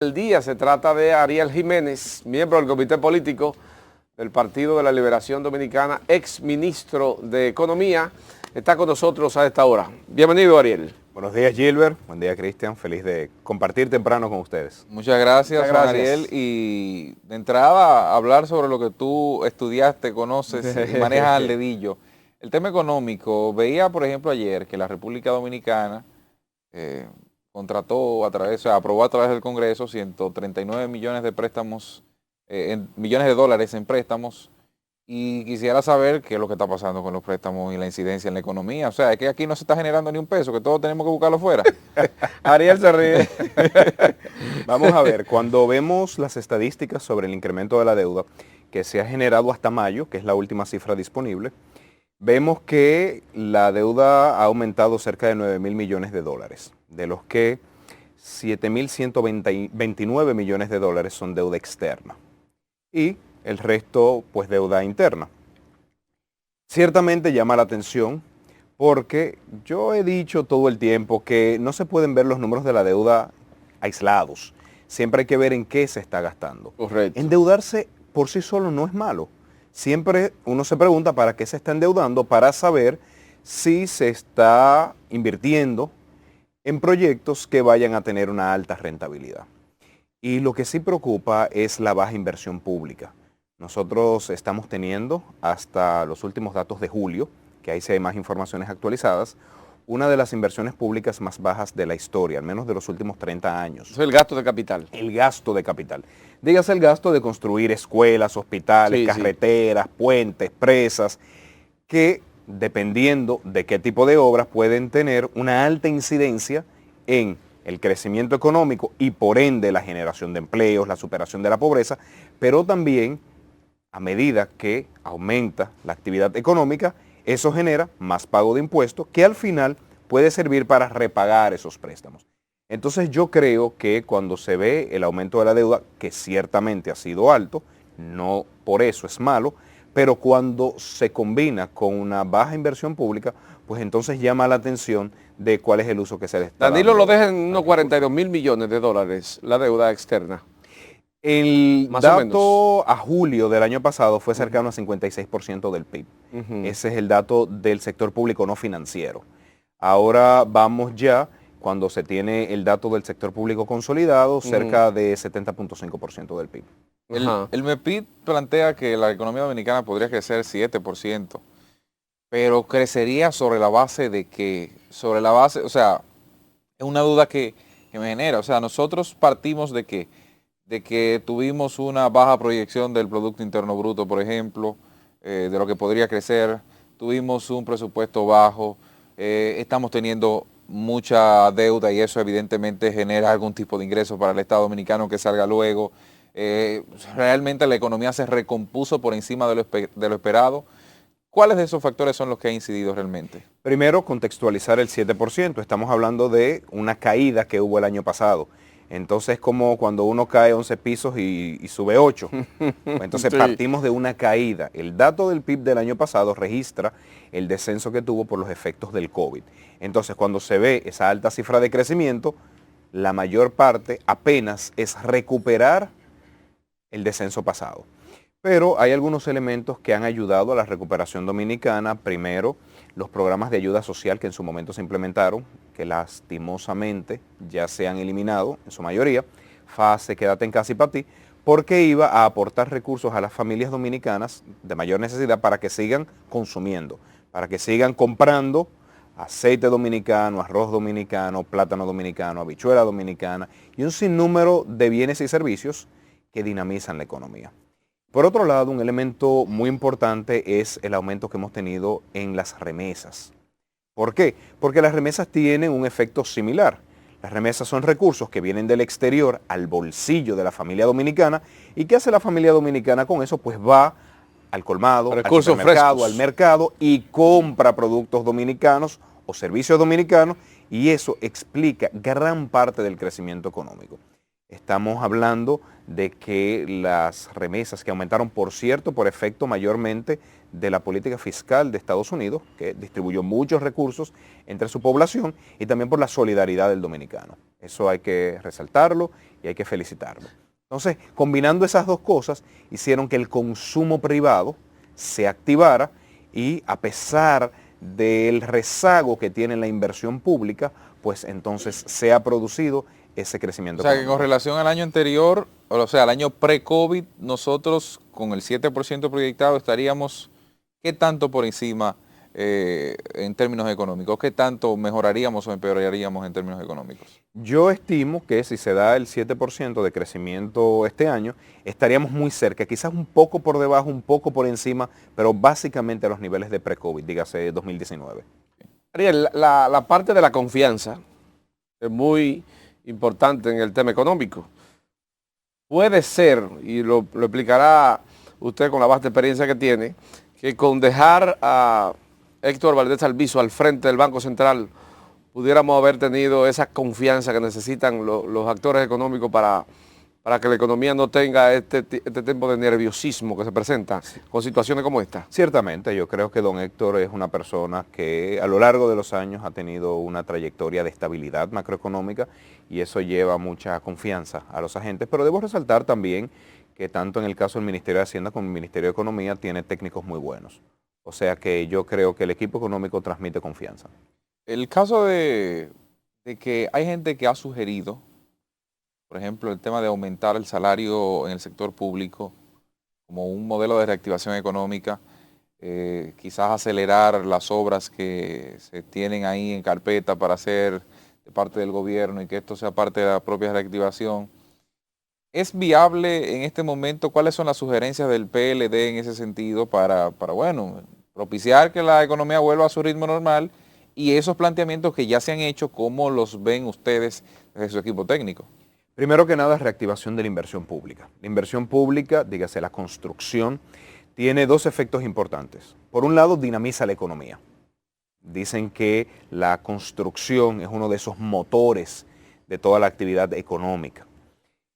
El día se trata de Ariel Jiménez, miembro del Comité Político del Partido de la Liberación Dominicana, ex ministro de Economía. Está con nosotros a esta hora. Bienvenido, Ariel. Buenos días, Gilbert. Buen día, Cristian. Feliz de compartir temprano con ustedes. Muchas gracias, Juan Ariel. Y de entrada, hablar sobre lo que tú estudiaste, conoces y manejas al dedillo. El tema económico. Veía, por ejemplo, ayer que la República Dominicana contrató aprobó a través del Congreso 139 millones de préstamos, millones de dólares en préstamos. Y quisiera saber qué es lo que está pasando con los préstamos y la incidencia en la economía. O sea, es que aquí no se está generando ni un peso, que todos tenemos que buscarlo fuera. Ariel se ríe. Vamos a ver, cuando vemos las estadísticas sobre el incremento de la deuda que se ha generado hasta mayo, que es la última cifra disponible, vemos que la deuda ha aumentado cerca de 9.000 millones de dólares, de los que 7.129 millones de dólares son deuda externa. Y el resto, pues, deuda interna. Ciertamente llama la atención porque yo he dicho todo el tiempo que no se pueden ver los números de la deuda aislados. Siempre hay que ver en qué se está gastando. Correcto. Endeudarse por sí solo no es malo. Siempre uno se pregunta para qué se está endeudando, para saber si se está invirtiendo en proyectos que vayan a tener una alta rentabilidad. Y lo que sí preocupa es la baja inversión pública. Nosotros estamos teniendo, hasta los últimos datos de julio, que ahí sí hay más informaciones actualizadas, una de las inversiones públicas más bajas de la historia, al menos de los últimos 30 años. Es el gasto de capital. El gasto de capital. Dígase el gasto de construir escuelas, hospitales, carreteras, puentes, presas, que dependiendo de qué tipo de obras pueden tener una alta incidencia en el crecimiento económico y por ende la generación de empleos, la superación de la pobreza, pero también a medida que aumenta la actividad económica, eso genera más pago de impuestos que al final puede servir para repagar esos préstamos. Entonces yo creo que cuando se ve el aumento de la deuda, que ciertamente ha sido alto, no por eso es malo, pero cuando se combina con una baja inversión pública, pues entonces llama la atención de cuál es el uso que se le está dando. Danilo lo deja en unos 42.000 millones de dólares, la deuda externa. El dato a julio del año pasado fue cercano a 56% del PIB. Ese es el dato del sector público no financiero. Ahora vamos ya, cuando se tiene el dato del sector público consolidado, cerca de 70.5% del PIB. El MEPID plantea que la economía dominicana podría crecer 7%, pero crecería sobre la base de que, o sea, es una duda que me genera. O sea, nosotros partimos de que tuvimos una baja proyección del Producto Interno Bruto, por ejemplo, de lo que podría crecer, tuvimos un presupuesto bajo, estamos teniendo mucha deuda y eso evidentemente genera algún tipo de ingreso para el Estado Dominicano que salga luego. Realmente la economía se recompuso por encima de lo esperado. ¿Cuáles de esos factores son los que han incidido realmente? Primero, contextualizar el 7%. Estamos hablando de una caída que hubo el año pasado. Entonces es como cuando uno cae 11 pisos y sube 8. Entonces partimos de una caída. El dato del PIB del año pasado registra el descenso que tuvo por los efectos del COVID. Entonces cuando se ve esa alta cifra de crecimiento, la mayor parte apenas es recuperar el descenso pasado. Pero hay algunos elementos que han ayudado a la recuperación dominicana. Primero, los programas de ayuda social que en su momento se implementaron, que lastimosamente ya se han eliminado en su mayoría. FASE, Quédate en Casa y para ti, porque iba a aportar recursos a las familias dominicanas de mayor necesidad para que sigan consumiendo, para que sigan comprando aceite dominicano, arroz dominicano, plátano dominicano, habichuela dominicana y un sinnúmero de bienes y servicios que dinamizan la economía. Por otro lado, un elemento muy importante es el aumento que hemos tenido en las remesas. ¿Por qué? Porque las remesas tienen un efecto similar. Las remesas son recursos que vienen del exterior al bolsillo de la familia dominicana. ¿Y qué hace la familia dominicana con eso? Pues va al colmado, al supermercado, al mercado y compra productos dominicanos o servicios dominicanos y eso explica gran parte del crecimiento económico. Estamos hablando de que las remesas que aumentaron, por cierto, por efecto mayormente de la política fiscal de Estados Unidos, que distribuyó muchos recursos entre su población, y también por la solidaridad del dominicano. Eso hay que resaltarlo y hay que felicitarlo. Entonces, combinando esas dos cosas, hicieron que el consumo privado se activara y, a pesar del rezago que tiene la inversión pública, pues entonces se ha producido ese crecimiento. O sea, que económico. con relación al año anterior, o sea, al año pre-COVID, nosotros con el 7% proyectado estaríamos, ¿qué tanto por encima en términos económicos? ¿Qué tanto mejoraríamos o empeoraríamos en términos económicos? Yo estimo que si se da el 7% de crecimiento este año, estaríamos muy cerca, quizás un poco por debajo, un poco por encima, pero básicamente a los niveles de pre-COVID, dígase 2019. Ariel, la parte de la confianza es muy importante en el tema económico. Puede ser, y lo explicará usted con la vasta experiencia que tiene, que con dejar a Héctor Valdés Albizu al frente del Banco Central pudiéramos haber tenido esa confianza que necesitan los actores económicos para que la economía no tenga este tiempo de nerviosismo que se presenta con situaciones como esta. Ciertamente, yo creo que don Héctor es una persona que a lo largo de los años ha tenido una trayectoria de estabilidad macroeconómica y eso lleva mucha confianza a los agentes, pero debo resaltar también que tanto en el caso del Ministerio de Hacienda como el Ministerio de Economía tiene técnicos muy buenos. O sea que yo creo que el equipo económico transmite confianza. El caso de que hay gente que ha sugerido, por ejemplo, el tema de aumentar el salario en el sector público como un modelo de reactivación económica, quizás acelerar las obras que se tienen ahí en carpeta para hacer de parte del gobierno y que esto sea parte de la propia reactivación. ¿Es viable en este momento? ¿Cuáles son las sugerencias del PLD en ese sentido para bueno, propiciar que la economía vuelva a su ritmo normal? Y esos planteamientos que ya se han hecho, ¿cómo los ven ustedes desde su equipo técnico? Primero que nada, reactivación de la inversión pública. La inversión pública, dígase la construcción, tiene dos efectos importantes. Por un lado, dinamiza la economía. Dicen que la construcción es uno de esos motores de toda la actividad económica.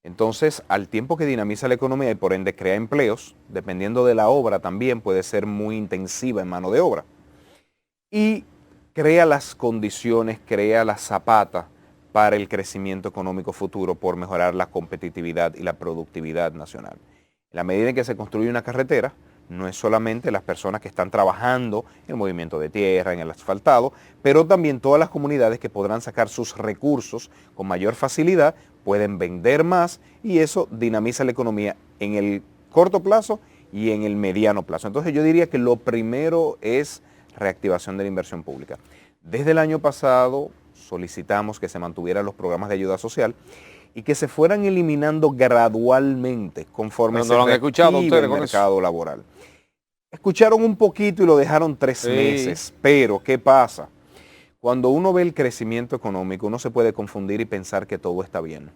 Entonces, al tiempo que dinamiza la economía y por ende crea empleos, dependiendo de la obra también puede ser muy intensiva en mano de obra. Y crea las condiciones, crea la zapata para el crecimiento económico futuro por mejorar la competitividad y la productividad nacional. En la medida en que se construye una carretera, no es solamente las personas que están trabajando en el movimiento de tierra, en el asfaltado, pero también todas las comunidades que podrán sacar sus recursos con mayor facilidad, pueden vender más y eso dinamiza la economía en el corto plazo y en el mediano plazo. Entonces yo diría que lo primero es reactivación de la inversión pública. Desde el año pasado solicitamos que se mantuvieran los programas de ayuda social y que se fueran eliminando gradualmente conforme se reactive el mercado laboral. Escucharon un poquito y lo dejaron 3 meses, pero ¿qué pasa? Cuando uno ve el crecimiento económico, uno se puede confundir y pensar que todo está bien.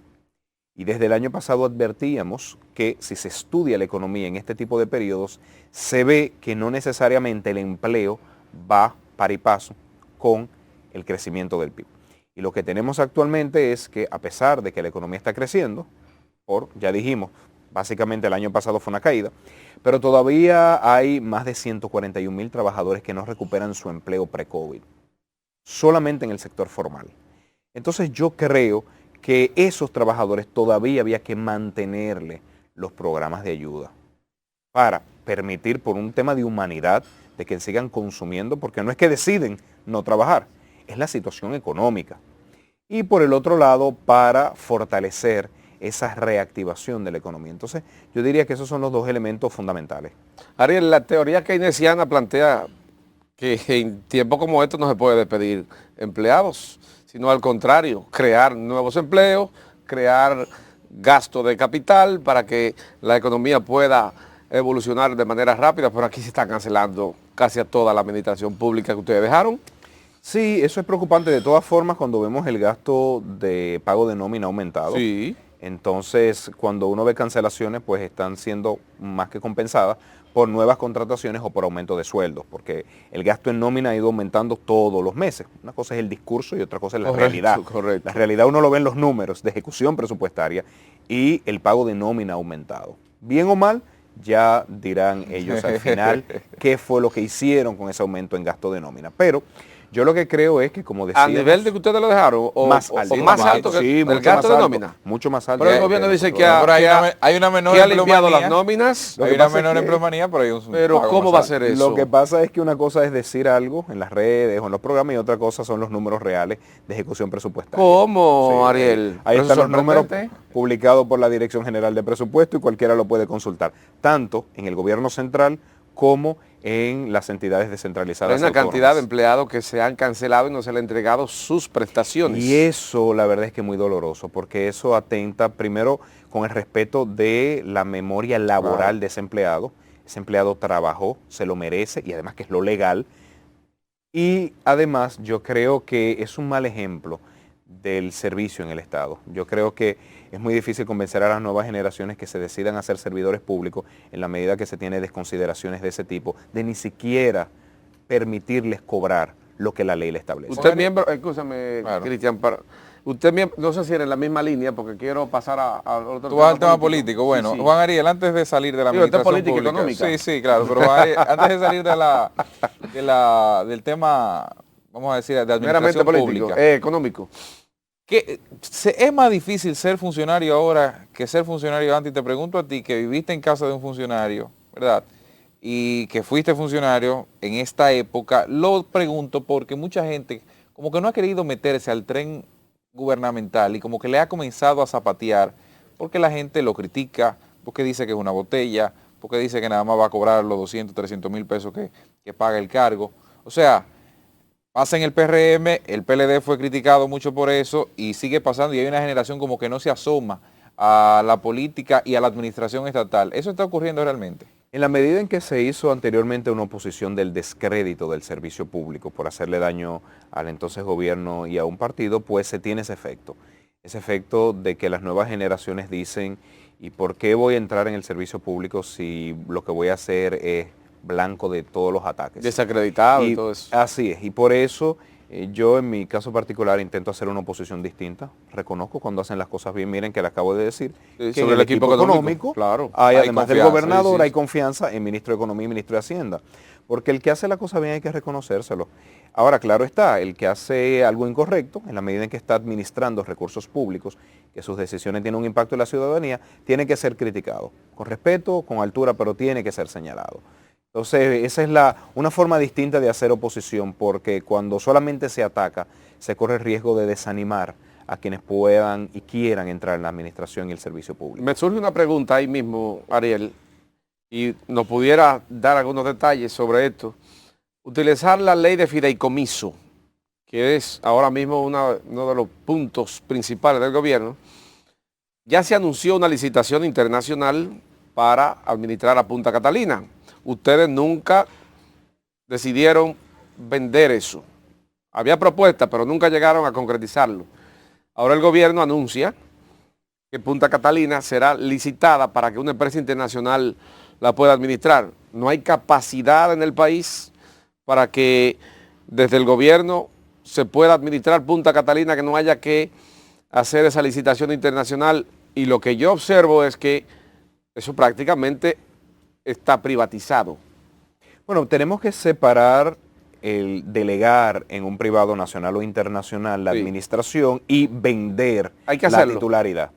Y desde el año pasado advertíamos que si se estudia la economía en este tipo de periodos, se ve que no necesariamente el empleo va par y paso con el crecimiento del PIB. Y lo que tenemos actualmente es que a pesar de que la economía está creciendo, ya dijimos, básicamente el año pasado fue una caída, pero todavía hay más de 141,000 trabajadores que no recuperan su empleo pre-COVID, solamente en el sector formal. Entonces yo creo que esos trabajadores todavía había que mantenerle los programas de ayuda para permitir, por un tema de humanidad, de que sigan consumiendo, porque no es que deciden no trabajar, es la situación económica. Y por el otro lado, para fortalecer esa reactivación de la economía. Entonces, yo diría que esos son los dos elementos fundamentales. Ariel, la teoría keynesiana plantea que en tiempos como estos no se puede despedir empleados, sino al contrario, crear nuevos empleos, crear gasto de capital para que la economía pueda evolucionar de manera rápida, pero aquí se está cancelando casi a toda la administración pública que ustedes dejaron. Sí, eso es preocupante. De todas formas, cuando vemos el gasto de pago de nómina aumentado, sí, Entonces, cuando uno ve cancelaciones, pues están siendo más que compensadas por nuevas contrataciones o por aumento de sueldos, porque el gasto en nómina ha ido aumentando todos los meses. Una cosa es el discurso y otra cosa es la realidad. Correcto. La realidad uno lo ve en los números de ejecución presupuestaria y el pago de nómina ha aumentado. Bien o mal, ya dirán ellos al final qué fue lo que hicieron con ese aumento en gasto de nómina. Pero yo lo que creo es que, como decía, ¿A nivel de que ustedes lo dejaron? ¿O más o alto, más alto que sí, el mucho gasto más de alto, nómina? mucho más alto. Pero el gobierno dice que Pero hay una menor ha limpiado las empleomanía. nóminas. Hay una menor empleomanía, pero hay un Pero pago ¿cómo más va a alto. ser eso? Lo que pasa es que una cosa es decir algo en las redes o en los programas y otra cosa son los números reales de ejecución presupuestaria. ¿Cómo, Sí, Ariel? Ahí Pero están eso los números sorprendente. publicados por la Dirección General de Presupuesto y cualquiera lo puede consultar, tanto en el gobierno central como en las entidades descentralizadas. Hay una autónomas. cantidad de empleados que se han cancelado y no se le han entregado sus prestaciones. Y eso, la verdad es que es muy doloroso, porque eso atenta primero con el respeto de la memoria laboral de ese empleado. Ese empleado trabajó, se lo merece y además que es lo legal. Y además yo creo que es un mal ejemplo del servicio en el Estado. Yo creo que es muy difícil convencer a las nuevas generaciones que se decidan a ser servidores públicos en la medida que se tiene desconsideraciones de ese tipo, de ni siquiera permitirles cobrar lo que la ley le establece. Usted miembro, escúchame, Claro. Cristian, usted no sé si era en la misma línea porque quiero pasar a otro Tú vas al tema político. Bueno, Sí, sí. Juan Ariel, antes de salir de la Digo, esta es administración política pública. económica. Sí, claro, pero Juan Ariel, antes de salir del tema, vamos a decir, de Meramente administración político, pública. económico. Que es más difícil ser funcionario ahora que ser funcionario antes. Y te pregunto a ti, que viviste en casa de un funcionario, ¿verdad? Y que fuiste funcionario en esta época, lo pregunto porque mucha gente como que no ha querido meterse al tren gubernamental y como que le ha comenzado a zapatear porque la gente lo critica, porque dice que es una botella, porque dice que nada más va a cobrar los 200, 300 mil pesos que paga el cargo. O sea, pasa en el PRM, el PLD fue criticado mucho por eso y sigue pasando y hay una generación como que no se asoma a la política y a la administración estatal. ¿Eso está ocurriendo realmente? En la medida en que se hizo anteriormente una oposición del descrédito del servicio público por hacerle daño al entonces gobierno y a un partido, pues se tiene ese efecto de que las nuevas generaciones dicen, ¿y por qué voy a entrar en el servicio público si lo que voy a hacer es blanco de todos los ataques? Desacreditado y todo eso. Así es, y por eso yo en mi caso particular intento hacer una oposición distinta. Reconozco cuando hacen las cosas bien. Miren que le acabo de decir Sí, que sobre en el equipo económico, claro, hay, hay además del confianza, gobernador, sí, sí. hay confianza en ministro de Economía y ministro de Hacienda. Porque el que hace la cosa bien hay que reconocérselo. Ahora, claro está, el que hace algo incorrecto, en la medida en que está administrando recursos públicos, que sus decisiones tienen un impacto en la ciudadanía, tiene que ser criticado. Con respeto, con altura, pero tiene que ser señalado. Entonces, esa es una forma distinta de hacer oposición, porque cuando solamente se ataca, se corre el riesgo de desanimar a quienes puedan y quieran entrar en la administración y el servicio público. Me surge una pregunta ahí mismo, Ariel, y nos pudiera dar algunos detalles sobre esto. Utilizar la ley de fideicomiso, que es ahora mismo uno de los puntos principales del gobierno, ya se anunció una licitación internacional para administrar a Punta Catalina. Ustedes nunca decidieron vender eso. Había propuestas, pero nunca llegaron a concretizarlo. Ahora el gobierno anuncia que Punta Catalina será licitada para que una empresa internacional la pueda administrar. No hay capacidad en el país para que desde el gobierno se pueda administrar Punta Catalina, que no haya que hacer esa licitación internacional. Y lo que yo observo es que eso prácticamente está privatizado. Bueno, tenemos que separar el delegar en un privado nacional o internacional la Sí. administración y vender Hay que la hacerlo. titularidad.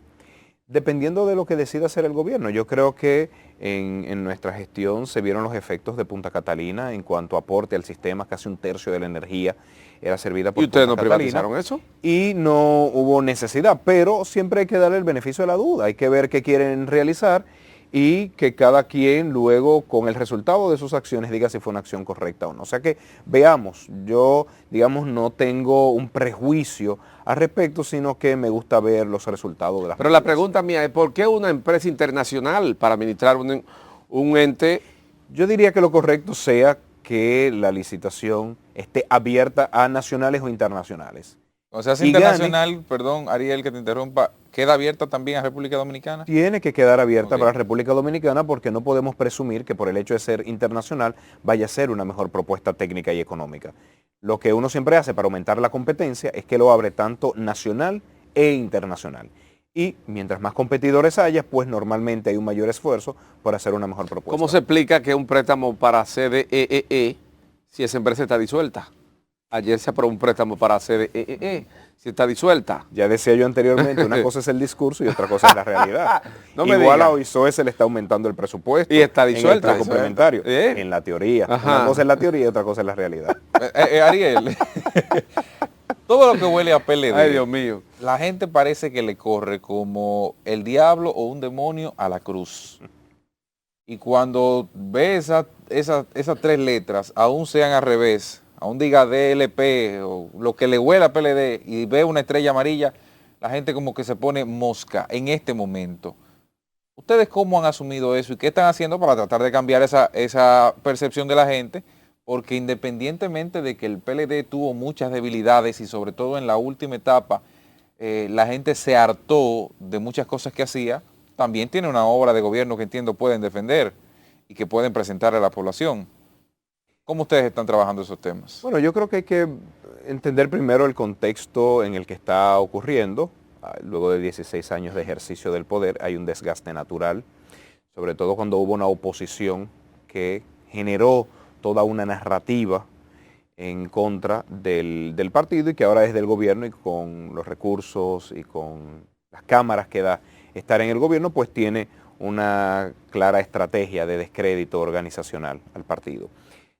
Dependiendo de lo que decida hacer el gobierno. Yo creo que en nuestra gestión se vieron los efectos de Punta Catalina en cuanto a aporte al sistema. Casi un tercio de la energía era servida por ¿Y ustedes no Punta Catalina. privatizaron eso? Y no hubo necesidad, pero siempre hay que darle el beneficio de la duda. Hay que ver qué quieren realizar y que cada quien luego con el resultado de sus acciones diga si fue una acción correcta o no. O sea que veamos, yo digamos no tengo un prejuicio al respecto, sino que me gusta ver los resultados de las Pero la medidas. pregunta mía es, ¿por qué una empresa internacional para administrar un ente? Yo diría que lo correcto sea que la licitación esté abierta a nacionales o internacionales. O sea, es Y internacional, perdón Ariel que te interrumpa, ¿queda abierta también a República Dominicana? Tiene que quedar abierta Ok. para la República Dominicana porque no podemos presumir que por el hecho de ser internacional vaya a ser una mejor propuesta técnica y económica. Lo que uno siempre hace para aumentar la competencia es que lo abre tanto nacional e internacional. Y mientras más competidores haya, pues normalmente hay un mayor esfuerzo por hacer una mejor propuesta. ¿Cómo se explica que un préstamo para CDEE si esa empresa está disuelta? Ayer se aprobó un préstamo para CDEE si está disuelta. Ya decía yo anteriormente, una cosa es el discurso y otra cosa es la realidad. No me Igual diga. a OISOE se le está aumentando el presupuesto. Y está en el disuelta. plan complementario. ¿Eh? En la teoría. Ajá. Una cosa es la teoría y otra cosa es la realidad. Ariel, todo lo que huele a PLD, Ay, Dios mío. la gente parece que le corre como el diablo o un demonio a la cruz. Y cuando ve esas 3 letras, aún sean al revés, aún diga DLP o lo que le huele a PLD y ve una estrella amarilla, la gente como que se pone mosca en este momento. ¿Ustedes cómo han asumido eso y qué están haciendo para tratar de cambiar esa percepción de la gente? Porque independientemente de que el PLD tuvo muchas debilidades y sobre todo en la última etapa, la gente se hartó de muchas cosas que hacía, también tiene una obra de gobierno que entiendo pueden defender y que pueden presentarle a la población. ¿Cómo ustedes están trabajando esos temas? Bueno, yo creo que hay que entender primero el contexto en el que está ocurriendo. Luego de 16 años de ejercicio del poder hay un desgaste natural, sobre todo cuando hubo una oposición que generó toda una narrativa en contra del partido y que ahora es del gobierno y con los recursos y con las cámaras que da estar en el gobierno, pues tiene una clara estrategia de descrédito organizacional al partido.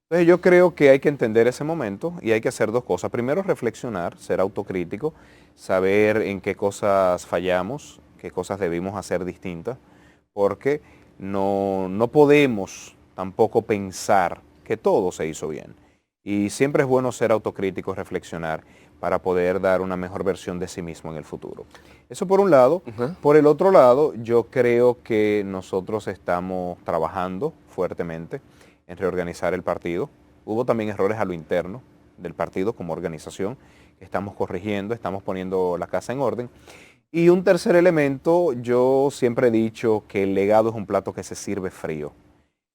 Entonces yo creo que hay que entender ese momento y hay que hacer 2 cosas. Primero, reflexionar, ser autocrítico, saber en qué cosas fallamos, qué cosas debimos hacer distintas, porque no podemos tampoco pensar que todo se hizo bien. Y siempre es bueno ser autocrítico, reflexionar, para poder dar una mejor versión de sí mismo en el futuro. Eso por un lado. Por el otro lado, yo creo que nosotros estamos trabajando fuertemente en reorganizar el partido. Hubo también errores a lo interno del partido como organización que estamos corrigiendo, estamos poniendo la casa en orden. Y un tercer elemento, yo siempre he dicho que el legado es un plato que se sirve frío.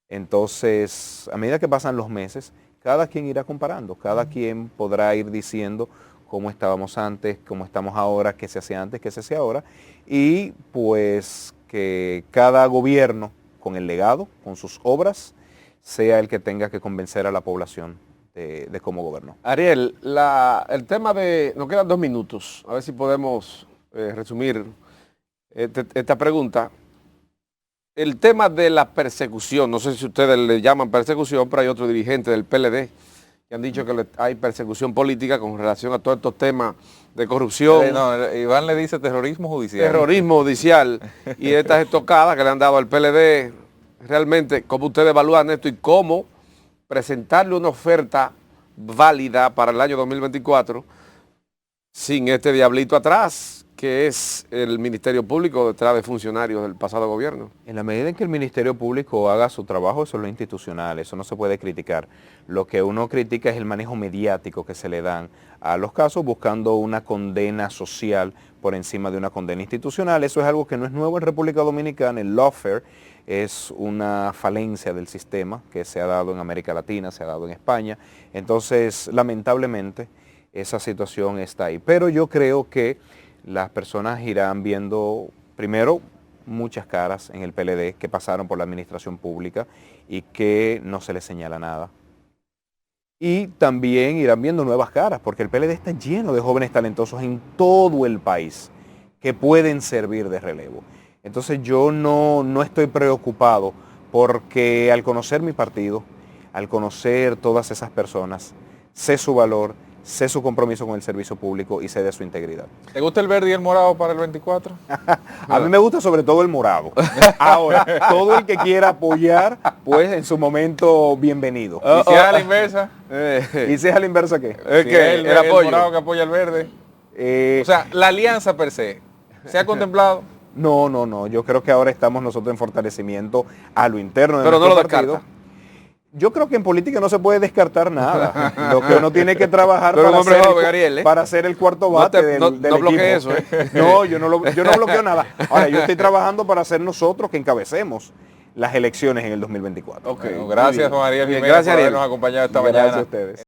Entonces, a medida que pasan los meses, cada quien irá comparando, cada quien podrá ir diciendo cómo estábamos antes, cómo estamos ahora, qué se hacía antes, qué se hace ahora, y pues que cada gobierno con el legado, con sus obras, sea el que tenga que convencer a la población de cómo gobernó. Ariel, el tema nos quedan 2 minutos, a ver si podemos resumir esta pregunta. El tema de la persecución, no sé si ustedes le llaman persecución, pero hay otros dirigentes del PLD que han dicho que hay persecución política con relación a todos estos temas de corrupción. No, Iván le dice terrorismo judicial. Terrorismo judicial y estas estocadas que le han dado al PLD. Realmente, ¿cómo ustedes evalúan esto y cómo presentarle una oferta válida para el año 2024 sin este diablito atrás, que es el Ministerio Público detrás de funcionarios del pasado gobierno? En la medida en que el Ministerio Público haga su trabajo, eso es lo institucional, eso no se puede criticar. Lo que uno critica es el manejo mediático que se le dan a los casos buscando una condena social por encima de una condena institucional. Eso es algo que no es nuevo en República Dominicana. El lawfare es una falencia del sistema que se ha dado en América Latina, se ha dado en España. Entonces, lamentablemente, esa situación está ahí. Pero yo creo que las personas irán viendo, primero, muchas caras en el PLD que pasaron por la administración pública y que no se les señala nada. Y también irán viendo nuevas caras, porque el PLD está lleno de jóvenes talentosos en todo el país que pueden servir de relevo. Entonces yo no estoy preocupado porque al conocer mi partido, al conocer todas esas personas, sé su valor, sé su compromiso con el servicio público y sé de su integridad. ¿Te gusta el verde y el morado para el 24? A mí me gusta sobre todo el morado. Ahora, todo el que quiera apoyar, pues en su momento, bienvenido. ¿Y si es a la inversa? ¿Y si es a la inversa qué? Es que el apoyo. morado que apoya el verde. O sea, la alianza per se, ¿se ha contemplado? No. Yo creo que ahora estamos nosotros en fortalecimiento a lo interno de Pero no nuestro lo partido. descarta. Yo creo que en política no se puede descartar nada. Lo que uno tiene que trabajar Pero para hacer el cuarto bate del equipo. Bloquee eso, No, yo no bloqueo nada. Ahora, yo estoy trabajando para ser nosotros que encabecemos las elecciones en el 2024. Bueno, gracias, Juan Ariel Jiménez, gracias, por Ariel. habernos acompañado esta Gracias mañana. a ustedes.